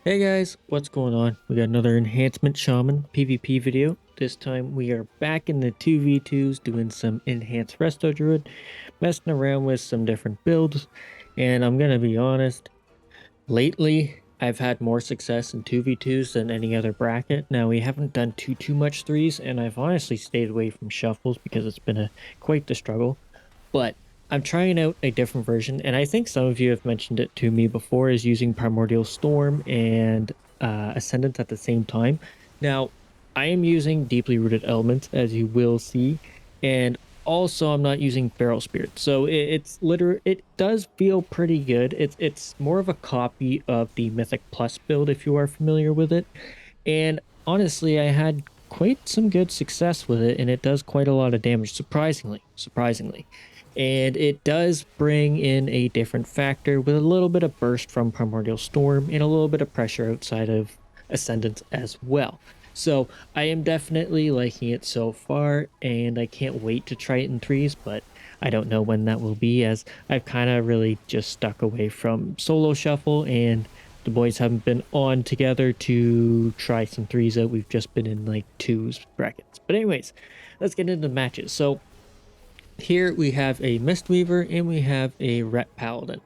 Hey guys, what's going on? We got another Enhancement Shaman PvP video. This time we are back in the 2v2s doing some Enhanced Resto Druid, messing around with some different builds. And I'm gonna be honest, lately I've had more success in 2v2s than any other bracket. Now we haven't done too much threes, and I've honestly stayed away from shuffles because it's been quite the struggle. But I'm trying out a different version, and I think some of you have mentioned it to me before, is using Primordial Storm and Ascendant at the same time. Now, I am using Deeply Rooted Elements, as you will see, and also I'm not using Feral Spirit. So it does feel pretty good. It's more of a copy of the Mythic Plus build if you are familiar with it. And honestly, I had quite some good success with it, and it does quite a lot of damage, surprisingly. And it does bring in a different factor with a little bit of burst from Primordial Storm and a little bit of pressure outside of Ascendance as well. So I am definitely liking it so far, and I can't wait to try it in threes, but I don't know when that will be, as I've kind of really just stuck away from solo shuffle, and the boys haven't been on together to try some threes out. We've just been in like twos brackets. But anyways, let's get into the matches. So here we have a Mistweaver and we have a Rep Paladin.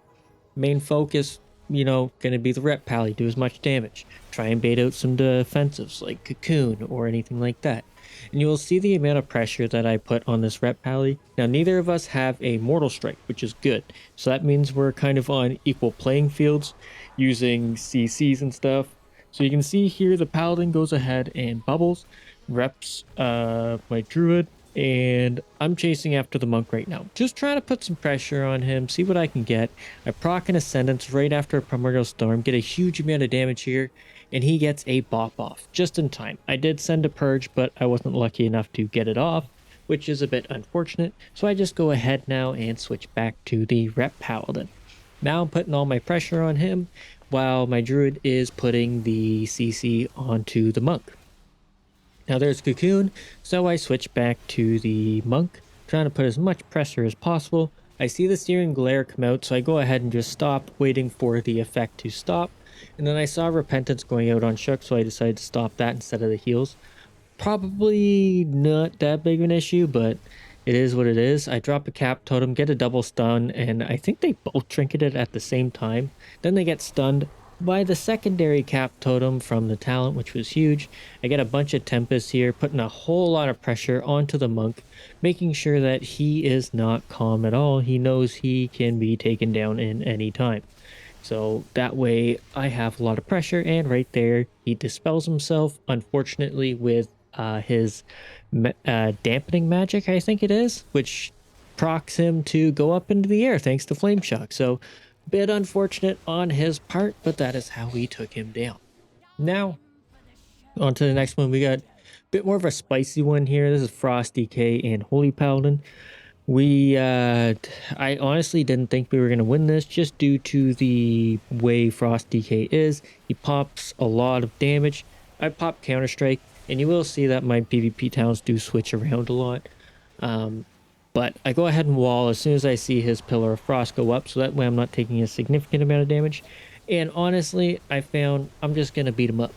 Main focus, going to be the Rep Pally, do as much damage. Try and bait out some defensives like Cocoon or anything like that. And you will see the amount of pressure that I put on this Rep Pally. Now, neither of us have a Mortal Strike, which is good. So that means we're kind of on equal playing fields using CCs and stuff. So you can see here the Paladin goes ahead and bubbles, reps my Druid, and I'm chasing after the monk right now. Just trying to put some pressure on him, see what I can get. I proc an Ascendance right after a Primordial Storm, get a huge amount of damage here, and he gets a bop off just in time. I did send a Purge, but I wasn't lucky enough to get it off, which is a bit unfortunate. So I just go ahead now and switch back to the Rep Paladin. Now I'm putting all my pressure on him, while my Druid is putting the CC onto the monk. Now there's Cocoon, so I switch back to the Monk, trying to put as much pressure as possible. I see the Searing Glare come out, so I go ahead and just stop, waiting for the effect to stop. And then I saw Repentance going out on Shook, so I decided to stop that instead of the heals. Probably not that big of an issue, but it is what it is. I drop a Cap Totem, get a double stun, and I think they both trinketed at the same time. Then they get stunned by the secondary Cap Totem from the talent, which was huge. I get a bunch of Tempest here, putting a whole lot of pressure onto the monk, making sure that he is not calm at all. He knows he can be taken down in any time. So that way I have a lot of pressure, and right there he dispels himself, unfortunately, with his dampening magic, I think it is, which procs him to go up into the air thanks to Flame Shock. So bit unfortunate on his part, but that is how we took him down. Now, on to the next one. We got a bit more of a spicy one here. This is Frost DK and Holy Paladin. I honestly didn't think we were going to win this just due to the way Frost DK is. He pops a lot of damage. I pop Counter Strike, and you will see that my PvP towns do switch around a lot. But I go ahead and wall as soon as I see his Pillar of Frost go up, so that way I'm not taking a significant amount of damage. And honestly, I found I'm just going to beat him up.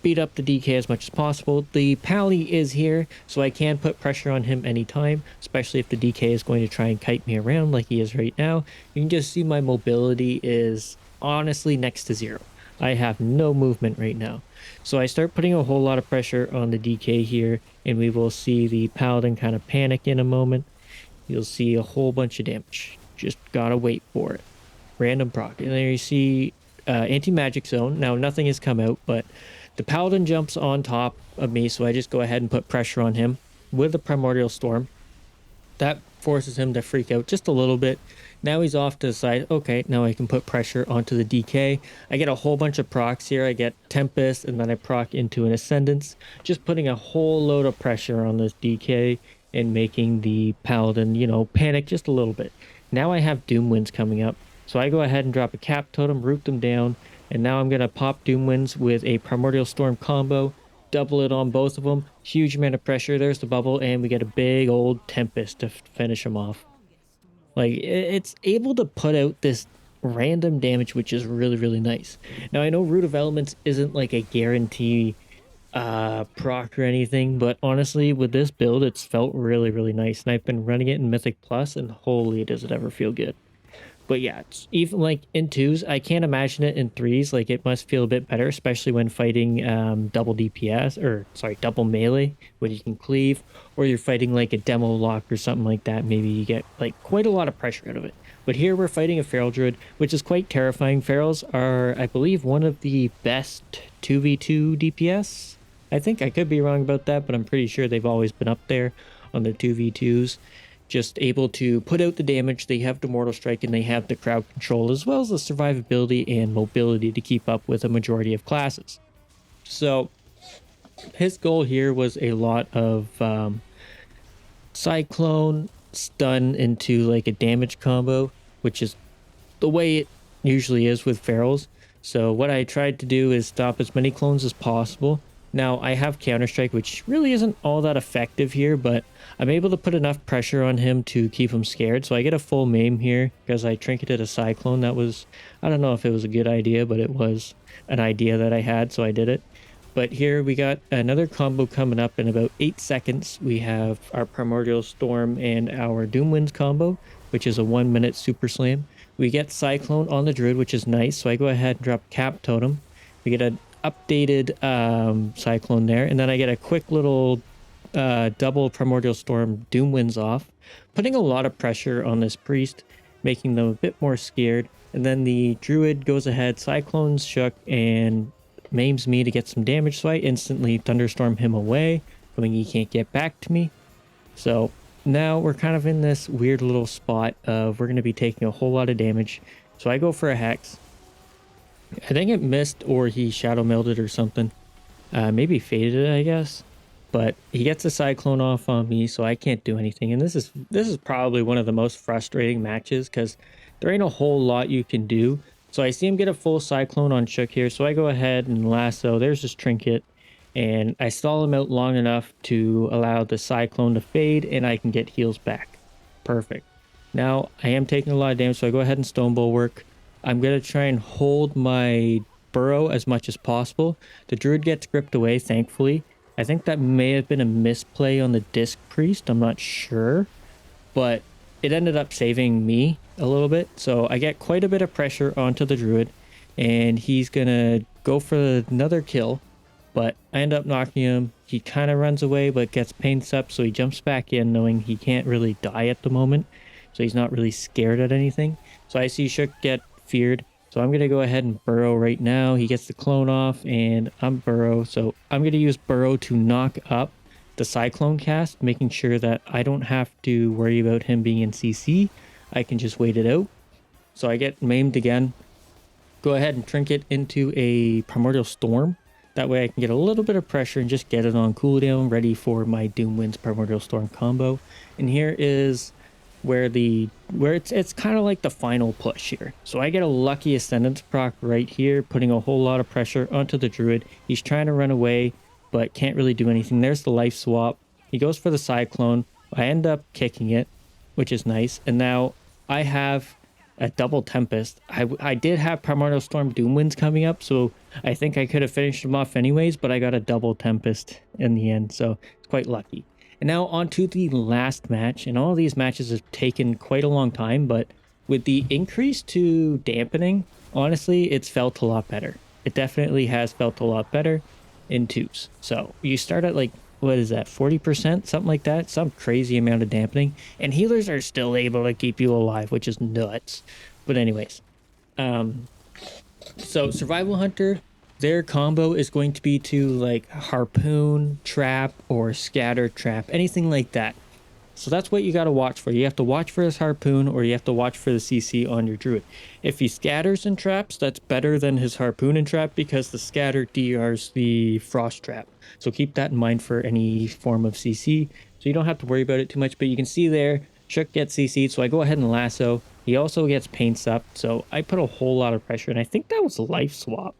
Beat up the DK as much as possible. The Pally is here, so I can put pressure on him anytime, especially if the DK is going to try and kite me around like he is right now. You can just see my mobility is honestly next to zero. I have no movement right now. So I start putting a whole lot of pressure on the DK here, and we will see the Paladin kind of panic in a moment. You'll see a whole bunch of damage. Just gotta wait for it. Random proc. And there you see anti-magic zone. Now nothing has come out, but the Paladin jumps on top of me, so I just go ahead and put pressure on him with the Primordial Storm. That forces him to freak out just a little bit. Now he's off to the side. Okay, now I can put pressure onto the DK. I get a whole bunch of procs here. I get Tempest, and then I proc into an Ascendance. Just putting a whole load of pressure on this DK and making the Paladin, panic just a little bit. Now I have Doom Winds coming up. So I go ahead and drop a Cap Totem, root them down, and now I'm going to pop Doom Winds with a Primordial Storm combo, double it on both of them. Huge amount of pressure. There's the bubble, and we get a big old Tempest to finish him off. Like, it's able to put out this random damage, which is really, really nice. Now, I know Root of Elements isn't like a guarantee proc or anything, but honestly, with this build, it's felt really, really nice. And I've been running it in Mythic Plus, and holy, does it ever feel good. But yeah, it's even like in twos, I can't imagine it in threes. Like it must feel a bit better, especially when fighting double DPS or sorry, double melee when you can cleave, or you're fighting like a demo lock or something like that. Maybe you get like quite a lot of pressure out of it. But here we're fighting a feral druid, which is quite terrifying. Ferals are, I believe, one of the best 2v2 DPS. I think I could be wrong about that, but I'm pretty sure they've always been up there on the 2v2s, just able to put out the damage. They have the Mortal Strike and they have the crowd control as well as the survivability and mobility to keep up with a majority of classes. So his goal here was a lot of Cyclone, stun into like a damage combo, which is the way it usually is with ferals. So what I tried to do is stop as many clones as possible. Now I have Counter-Strike, which really isn't all that effective here, but I'm able to put enough pressure on him to keep him scared. So I get a full maim here because I trinketed a Cyclone. That was, I don't know if it was a good idea, but it was an idea that I had, so I did it. But here we got another combo coming up in about 8 seconds. We have our Primordial Storm and our Doomwinds combo, which is a 1 minute super slam. We get Cyclone on the Druid, which is nice. So I go ahead and drop Cap Totem. We get an updated Cyclone there. And then I get a quick little double Primordial Storm Doomwinds off, putting a lot of pressure on this Priest, making them a bit more scared. And then the Druid goes ahead, Cyclones Shook, and maims me to get some damage, so I instantly thunderstorm him away, knowing he can't get back to me. So now we're kind of in this weird little spot of we're going to be taking a whole lot of damage. So I go for a Hex. I think it missed, or he shadow melded or something. Maybe faded it, I guess. But he gets a Cyclone off on me, so I can't do anything. And this is probably one of the most frustrating matches because there ain't a whole lot you can do. So I see him get a full Cyclone on Shook here, so I go ahead and lasso. There's his trinket, and I stall him out long enough to allow the Cyclone to fade, and I can get heals back. Perfect. Now, I am taking a lot of damage, so I go ahead and Stone Bulwark. I'm going to try and hold my burrow as much as possible. The Druid gets gripped away, thankfully. I think that may have been a misplay on the Disc Priest, I'm not sure, but it ended up saving me a little bit. So I get quite a bit of pressure onto the Druid, and he's gonna go for another kill, but I end up knocking him. He kind of runs away but gets paints up, so he jumps back in knowing he can't really die at the moment, so he's not really scared at anything. So I see Shook get feared, so I'm gonna go ahead and burrow right now. He gets the clone off and I'm burrow, so I'm gonna use burrow to knock up the Cyclone cast, making sure that I don't have to worry about him being in CC. I can just wait it out. So I get maimed again. Go ahead and trinket into a Primordial Storm. That way I can get a little bit of pressure and just get it on cooldown, ready for my Doomwinds Primordial Storm combo. And here is where it's kind of like the final push here. So I get a lucky Ascendance proc right here, putting a whole lot of pressure onto the Druid. He's trying to run away, but can't really do anything. There's the life swap. He goes for the Cyclone. I end up kicking it, which is nice. And now I have a double Tempest. I did have Primordial Storm Doomwinds coming up, so I think I could have finished him off anyways, but I got a double Tempest in the end, so it's quite lucky. And now on to the last match, and all of these matches have taken quite a long time, but with the increase to dampening, honestly, it's felt a lot better. It definitely has felt a lot better in twos. So you start at like, what is that, 40%, something like that, some crazy amount of dampening, and healers are still able to keep you alive, which is nuts. But anyways, so Survival Hunter, their combo is going to be to like harpoon, trap, or scatter trap, anything like that. So that's what you got to watch for. You have to watch for his harpoon, or you have to watch for the CC on your druid. If he scatters and traps, that's better than his harpoon and trap, because the scatter DRs the frost trap. So keep that in mind for any form of CC. So you don't have to worry about it too much, but you can see there, Shook gets CC'd, so I go ahead and lasso. He also gets paints up, so I put a whole lot of pressure, and I think that was a life swap.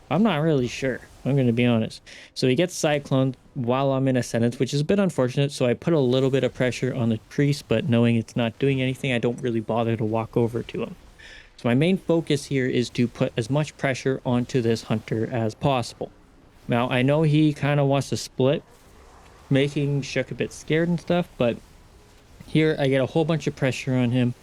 I'm not really sure, I'm going to be honest. So he gets cycloned while I'm in Ascendance, which is a bit unfortunate, so I put a little bit of pressure on the priest, but knowing it's not doing anything, I don't really bother to walk over to him. So my main focus here is to put as much pressure onto this hunter as possible. Now, I know he kind of wants to split, making Shook a bit scared and stuff, but here I get a whole bunch of pressure on him,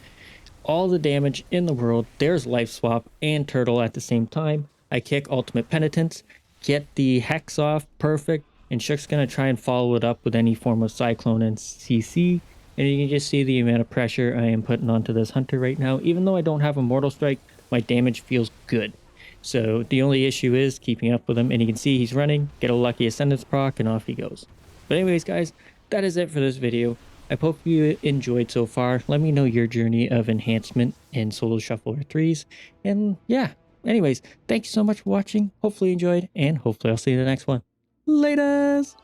all the damage in the world. There's Life Swap and Turtle at the same time. I kick Ultimate Penitence, get the Hex off, perfect, and Shook's going to try and follow it up with any form of Cyclone and CC, and you can just see the amount of pressure I am putting onto this hunter right now. Even though I don't have a Mortal Strike, my damage feels good. So the only issue is keeping up with him, and you can see he's running, get a lucky Ascendance proc, and off he goes. But anyways, guys, that is it for this video. I hope you enjoyed so far. Let me know your journey of enhancement in Solo Shuffler 3s. And yeah, anyways, thank you so much for watching. Hopefully you enjoyed, and hopefully I'll see you in the next one. Laters!